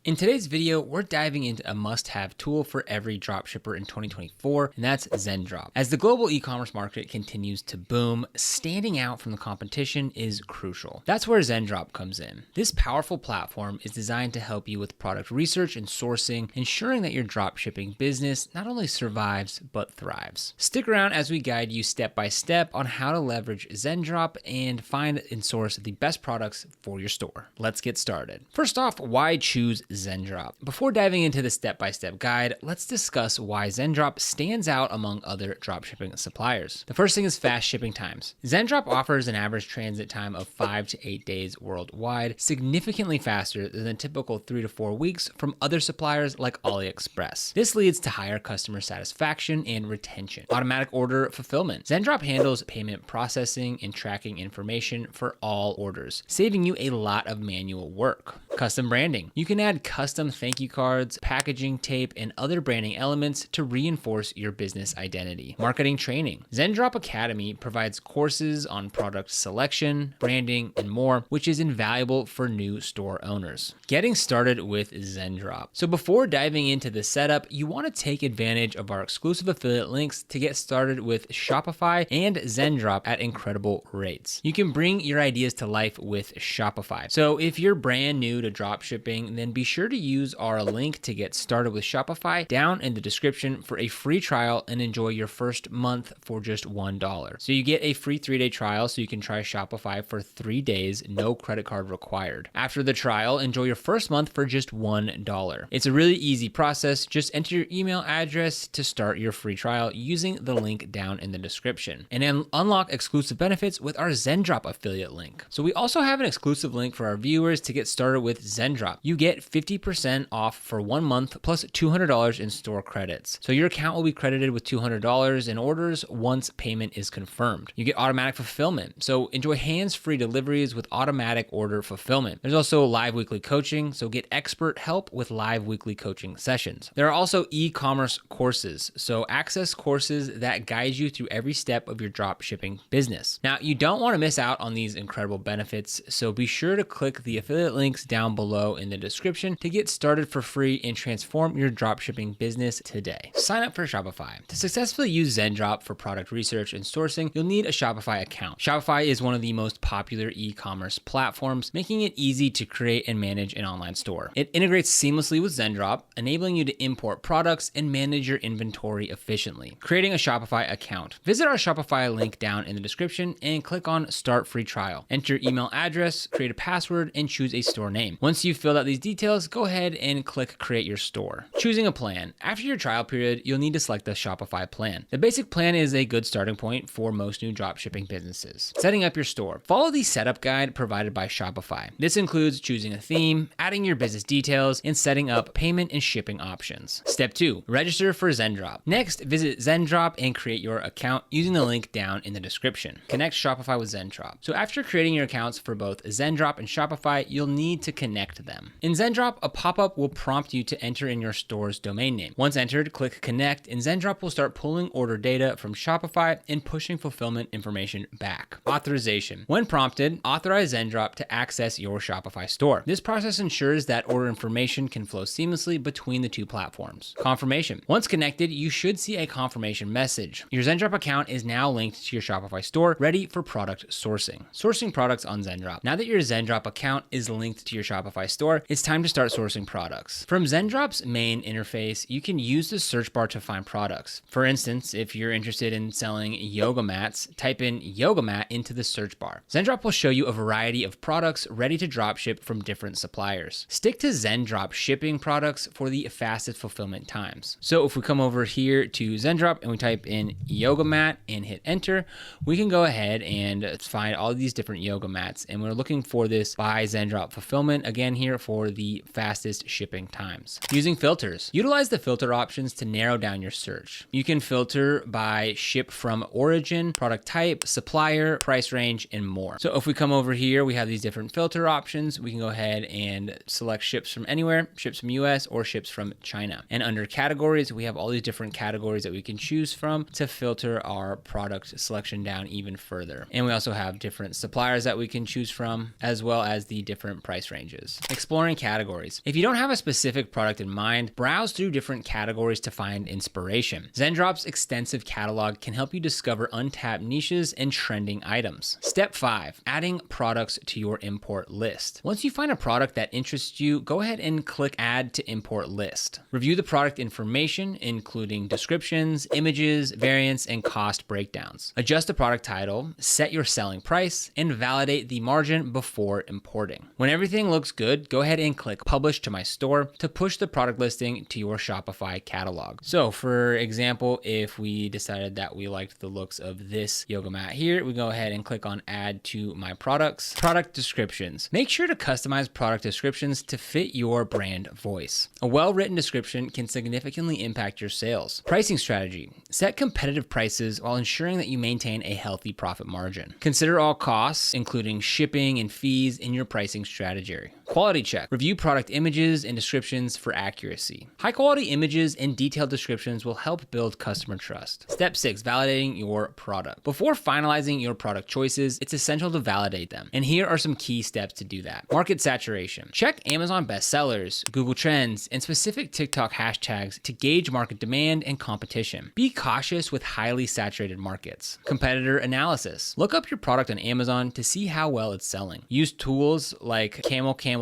In today's video, we're diving into a must-have tool for every dropshipper in 2024, and that's Zendrop. As the global e-commerce market continues to boom, standing out from the competition is crucial. That's where Zendrop comes in. This powerful platform is designed to help you with product research and sourcing, ensuring that your dropshipping business not only survives, but thrives. Stick around as we guide you step by step on how to leverage Zendrop and find and source the best products for your store. Let's get started. First off, why choose Zendrop? Before diving into the step-by-step guide, let's discuss why Zendrop stands out among other dropshipping suppliers. The first thing is fast shipping times. Zendrop offers an average transit time of 5 to 8 days worldwide, significantly faster than the typical 3 to 4 weeks from other suppliers like AliExpress. This leads to higher customer satisfaction and retention. Automatic order fulfillment. Zendrop handles payment processing and tracking information for all orders, saving you a lot of manual work. Custom branding. You can add custom thank you cards, packaging tape, and other branding elements to reinforce your business identity. Marketing training. Zendrop Academy provides courses on product selection, branding, and more, which is invaluable for new store owners. Getting started with Zendrop. So before diving into the setup, you want to take advantage of our exclusive affiliate links to get started with Shopify and Zendrop at incredible rates. You can bring your ideas to life with Shopify. So if you're brand new to dropshipping, then be sure to use our link to get started with Shopify down in the description for a free trial and enjoy your first month for just $1. So you get a free 3-day trial so you can try Shopify for 3 days, no credit card required. After the trial, enjoy your first month for just $1. It's a really easy process. Just enter your email address to start your free trial using the link down in the description. And then unlock exclusive benefits with our Zendrop affiliate link. So we also have an exclusive link for our viewers to get started with Zendrop. You get 50% off for 1 month plus $200 in store credits. So your account will be credited with $200 in orders once payment is confirmed. You get automatic fulfillment. So enjoy hands-free deliveries with automatic order fulfillment. There's also live weekly coaching. So get expert help with live weekly coaching sessions. There are also e-commerce courses. So access courses that guide you through every step of your drop shipping business. Now, you don't want to miss out on these incredible benefits. So be sure to click the affiliate links down below in the description to get started for free and transform your dropshipping business today. Sign up for Shopify. To successfully use Zendrop for product research and sourcing, you'll need a Shopify account. Shopify is one of the most popular e-commerce platforms, making it easy to create and manage an online store. It integrates seamlessly with Zendrop, enabling you to import products and manage your inventory efficiently. Creating a Shopify account. Visit our Shopify link down in the description and click on Start Free Trial. Enter your email address, create a password, and choose a store name. Once you've filled out these details, go ahead and click Create Your Store. Choosing a plan. After your trial period, you'll need to select the Shopify plan. The basic plan is a good starting point for most new dropshipping businesses. Setting up your store. Follow the setup guide provided by Shopify. This includes choosing a theme, adding your business details, and setting up payment and shipping options. Step 2, register for Zendrop. Next, visit Zendrop and create your account using the link down in the description. Connect Shopify with Zendrop. So after creating your accounts for both Zendrop and Shopify, you'll need to connect them. In Zendrop, a pop-up will prompt you to enter in your store's domain name. Once entered, click Connect, and Zendrop will start pulling order data from Shopify and pushing fulfillment information back. Authorization. When prompted, authorize Zendrop to access your Shopify store. This process ensures that order information can flow seamlessly between the two platforms. Confirmation. Once connected, you should see a confirmation message. Your Zendrop account is now linked to your Shopify store, ready for product sourcing. Sourcing products on Zendrop. Now that your Zendrop account is linked to your Shopify store, it's time to start sourcing products. From Zendrop's main interface, you can use the search bar to find products. For instance, if you're interested in selling yoga mats, type in yoga mat into the search bar. Zendrop will show you a variety of products ready to dropship from different suppliers. Stick to Zendrop shipping products for the fastest fulfillment times. So if we come over here to Zendrop and we type in yoga mat and hit enter, we can go ahead and find all these different yoga mats. And we're looking for this by Zendrop fulfillment again here for the fastest shipping times. Using filters. Utilize the filter options to narrow down your search. You can filter by ship from origin, product type, supplier, price range, and more. So if we come over here, we have these different filter options. We can go ahead and select ships from anywhere, ships from US, or ships from China. And under categories, we have all these different categories that we can choose from to filter our product selection down even further. And we also have different suppliers that we can choose from, as well as the different price ranges. Exploring categories. categories. If you don't have a specific product in mind, browse through different categories to find inspiration. Zendrop's extensive catalog can help you discover untapped niches and trending items. Step 5, adding products to your import list. Once you find a product that interests you, go ahead and click Add to Import List. Review the product information, including descriptions, images, variants, and cost breakdowns. Adjust the product title, set your selling price, and validate the margin before importing. When everything looks good, go ahead and click Publish to My Store to push the product listing to your Shopify catalog. So for example, if we decided that we liked the looks of this yoga mat here, we go ahead and click on Add to My Products. Product descriptions. Make sure to customize product descriptions to fit your brand voice. A well-written description can significantly impact your sales. Pricing strategy. Set competitive prices while ensuring that you maintain a healthy profit margin. Consider all costs, including shipping and fees, in your pricing strategy. Quality check. Review product images and descriptions for accuracy. High quality images and detailed descriptions will help build customer trust. Step 6, validating your product. Before finalizing your product choices, it's essential to validate them. And here are some key steps to do that. Market saturation. Check Amazon bestsellers, Google Trends, and specific TikTok hashtags to gauge market demand and competition. Be cautious with highly saturated markets. Competitor analysis. Look up your product on Amazon to see how well it's selling. Use tools like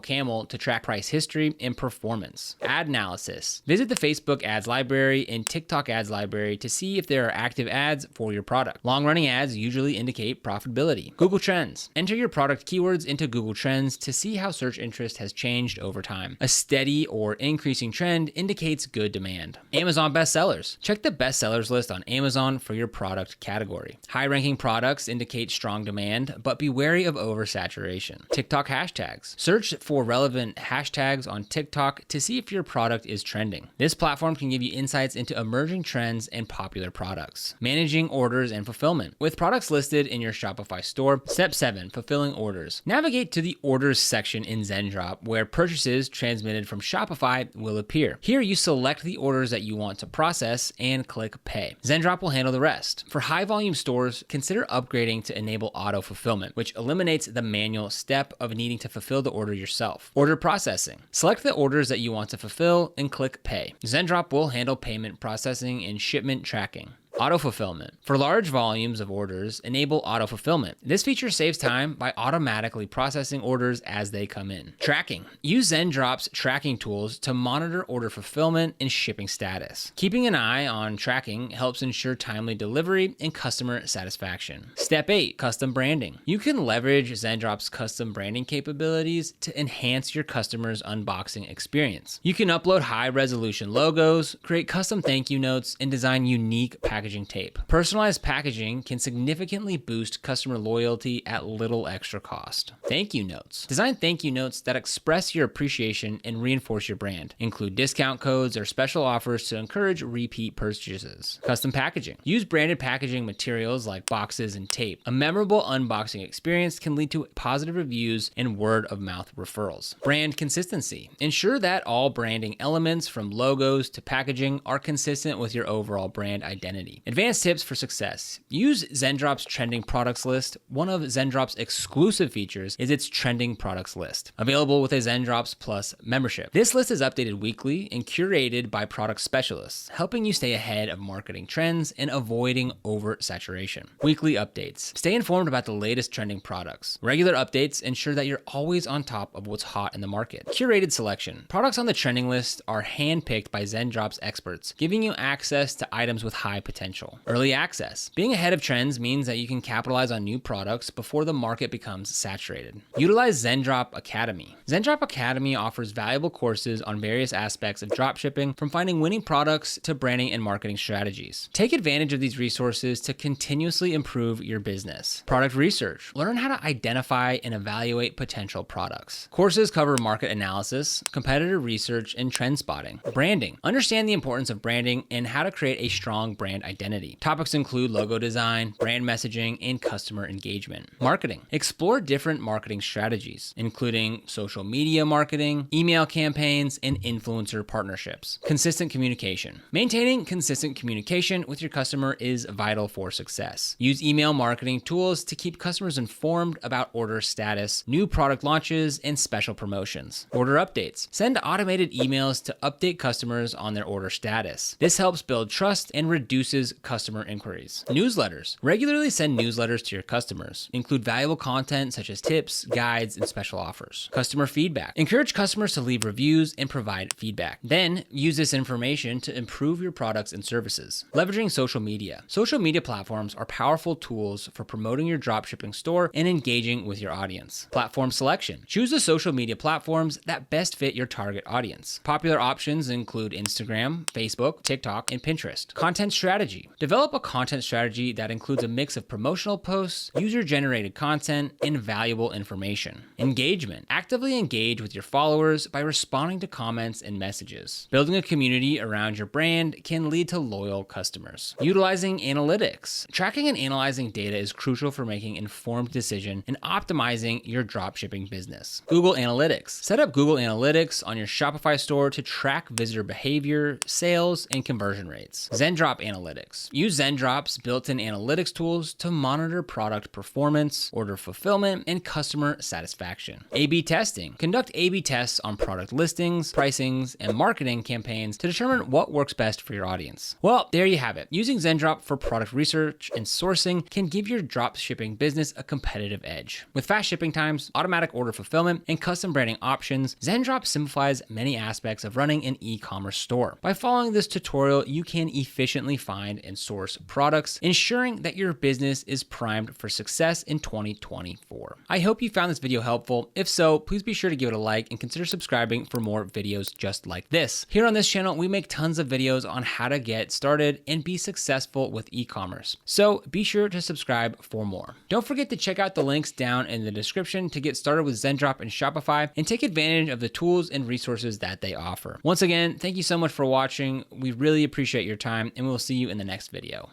Camel to track price history and performance. Ad analysis. Visit the Facebook ads library and TikTok ads library to see if there are active ads for your product. Long-running ads usually indicate profitability. Google Trends. Enter your product keywords into Google Trends to see how search interest has changed over time. A steady or increasing trend indicates good demand. Amazon bestsellers. Check the bestsellers list on Amazon for your product category. High-ranking products indicate strong demand, but be wary of oversaturation. TikTok hashtags. Search for relevant hashtags on TikTok to see if your product is trending. This platform can give you insights into emerging trends and popular products. Managing orders and fulfillment. With products listed in your Shopify store, step 7, fulfilling orders. Navigate to the orders section in Zendrop where purchases transmitted from Shopify will appear. Here you select the orders that you want to process and click Pay. Zendrop will handle the rest. For high volume stores, consider upgrading to enable auto fulfillment, which eliminates the manual step of needing to fulfill the order yourself. Order processing. Select the orders that you want to fulfill and click Pay. Zendrop will handle payment processing and shipment tracking. Auto fulfillment. For large volumes of orders, enable auto fulfillment. This feature saves time by automatically processing orders as they come in. Tracking. Use Zendrop's tracking tools to monitor order fulfillment and shipping status. Keeping an eye on tracking helps ensure timely delivery and customer satisfaction. Step 8, custom branding. You can leverage Zendrop's custom branding capabilities to enhance your customer's unboxing experience. You can upload high-resolution logos, create custom thank you notes, and design unique packaging tape. Personalized packaging can significantly boost customer loyalty at little extra cost. Thank you notes. Design thank you notes that express your appreciation and reinforce your brand. Include discount codes or special offers to encourage repeat purchases. Custom packaging. Use branded packaging materials like boxes and tape. A memorable unboxing experience can lead to positive reviews and word-of-mouth referrals. Brand consistency. Ensure that all branding elements from logos to packaging are consistent with your overall brand identity. Advanced tips for success. Use Zendrop's trending products list. One of Zendrop's exclusive features is its trending products list, available with a Zendrop's Plus membership. This list is updated weekly and curated by product specialists, helping you stay ahead of marketing trends and avoiding oversaturation. Weekly updates. Stay informed about the latest trending products. Regular updates ensure that you're always on top of what's hot in the market. Curated selection. Products on the trending list are handpicked by Zendrop's experts, giving you access to items with high potential. Early access. Being ahead of trends means that you can capitalize on new products before the market becomes saturated. Utilize Zendrop Academy. Zendrop Academy offers valuable courses on various aspects of dropshipping, from finding winning products to branding and marketing strategies. Take advantage of these resources to continuously improve your business. Product research. Learn how to identify and evaluate potential products. Courses cover market analysis, competitor research, and trend spotting. Branding. Understand the importance of branding and how to create a strong brand identity. identity. Topics include logo design, brand messaging, and customer engagement. Marketing. Explore different marketing strategies, including social media marketing, email campaigns, and influencer partnerships. Consistent communication. Maintaining consistent communication with your customer is vital for success. Use email marketing tools to keep customers informed about order status, new product launches, and special promotions. Order updates. Send automated emails to update customers on their order status. This helps build trust and reduces customer inquiries. Newsletters. Regularly send newsletters to your customers. Include valuable content such as tips, guides, and special offers. Customer feedback. Encourage customers to leave reviews and provide feedback. Then use this information to improve your products and services. Leveraging social media. Social media platforms are powerful tools for promoting your dropshipping store and engaging with your audience. Platform selection. Choose the social media platforms that best fit your target audience. Popular options include Instagram, Facebook, TikTok, and Pinterest. Content strategy. Develop a content strategy that includes a mix of promotional posts, user-generated content, and valuable information. Engagement. Actively engage with your followers by responding to comments and messages. Building a community around your brand can lead to loyal customers. Utilizing analytics. Tracking and analyzing data is crucial for making informed decisions and optimizing your dropshipping business. Google Analytics. Set up Google Analytics on your Shopify store to track visitor behavior, sales, and conversion rates. Zendrop Analytics. Use Zendrop's built-in analytics tools to monitor product performance, order fulfillment, and customer satisfaction. A/B testing. Conduct A/B tests on product listings, pricings, and marketing campaigns to determine what works best for your audience. Well, there you have it. Using Zendrop for product research and sourcing can give your dropshipping business a competitive edge. With fast shipping times, automatic order fulfillment, and custom branding options, Zendrop simplifies many aspects of running an e-commerce store. By following this tutorial, you can efficiently find and source products, ensuring that your business is primed for success in 2024. I hope you found this video helpful. If so, please be sure to give it a like and consider subscribing for more videos just like this. Here on this channel, we make tons of videos on how to get started and be successful with e-commerce. So be sure to subscribe for more. Don't forget to check out the links down in the description to get started with Zendrop and Shopify and take advantage of the tools and resources that they offer. Once again, thank you so much for watching. We really appreciate your time, and we'll see you in the next video.